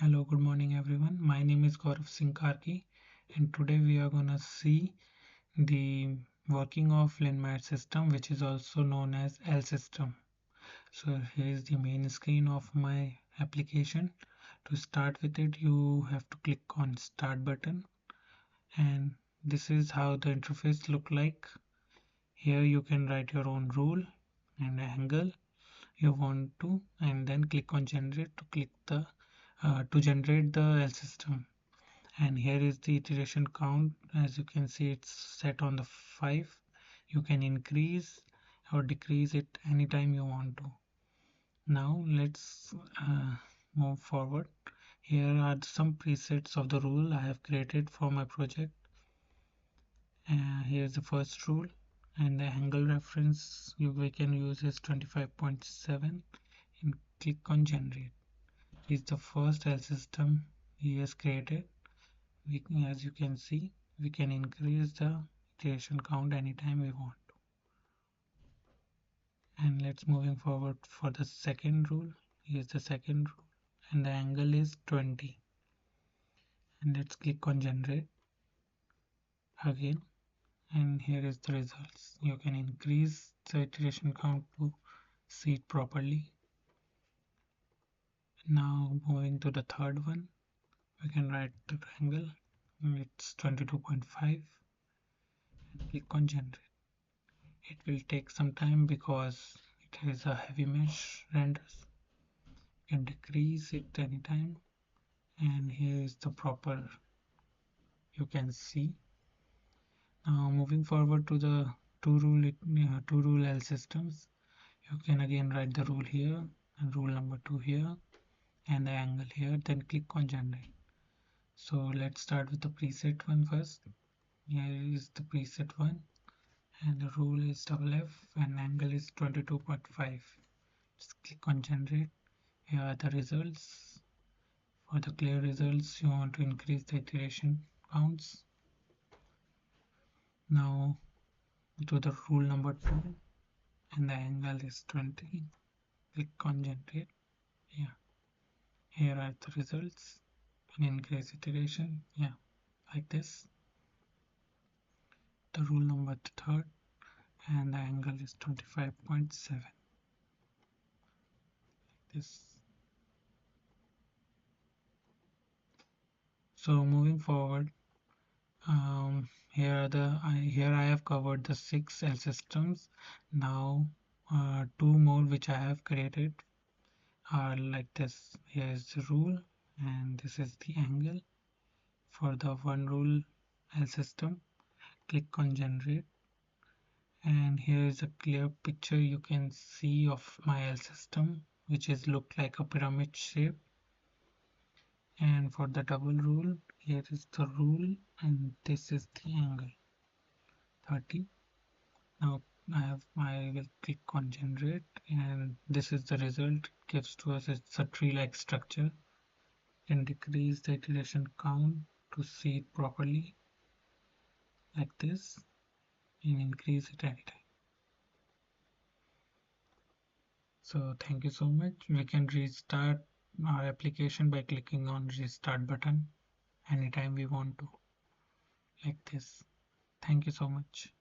Hello, good morning everyone. My name is Gourav Karki and today we are gonna see the working of LinMat system, which is also known as Lsystem. So here is the main screen of my application. To start with it, you have to click on Start button, and this is how the interface look like. Here you can write your own rule and angle you want to, and then click on Generate to generate the Lsystem. And here is the iteration count. As you can see, it's set on the 5. You can increase or decrease it anytime you want to. Now let's move forward. Here are some presets of the rule I have created for my project. Here's the first rule, and the angle reference we can use is 25.7, and click on generate. It's the first Lsystem he has created. As you can see, we can increase the iteration count anytime we want to. And let's moving forward for the second rule. Here's the second rule, and the angle is 20. And let's click on generate again, and here is the results. You can increase the iteration count to see it properly. Now moving to the third one, we can write the angle. It's 22.5 and click on generate. It will take some time because it is a heavy mesh renders. You can decrease it anytime, and here is the proper, you can see. Now moving forward to the two rule Lsystems, you can again write the rule here and rule number 2 here and the angle here, then click on generate. So let's start with the preset one first. Here is the preset one, and the rule is F and angle is 22.5. Just click on generate. Here are the results. For the clear results, you want to increase the iteration counts. Now to the rule number 2, and the angle is 20. Click on generate. Yeah, here are the results. An increase iteration, yeah, like this. The rule number 3, and the angle is 25.7. Like this. So moving forward, here I have covered the 6 Lsystems. Now 2 more which I have created are like this. Here is the rule and this is the angle. For the one rule Lsystem, click on generate, and here is a clear picture you can see of my Lsystem, which is look like a pyramid shape. And for the double rule, here is the rule and this is the angle 30. Now I will click on generate, and this is the result it gives to us. It's a tree-like structure. You can decrease the iteration count to see it properly like this and increase it anytime. So thank you so much. We can restart our application by clicking on restart button anytime we want to, like this. Thank you so much.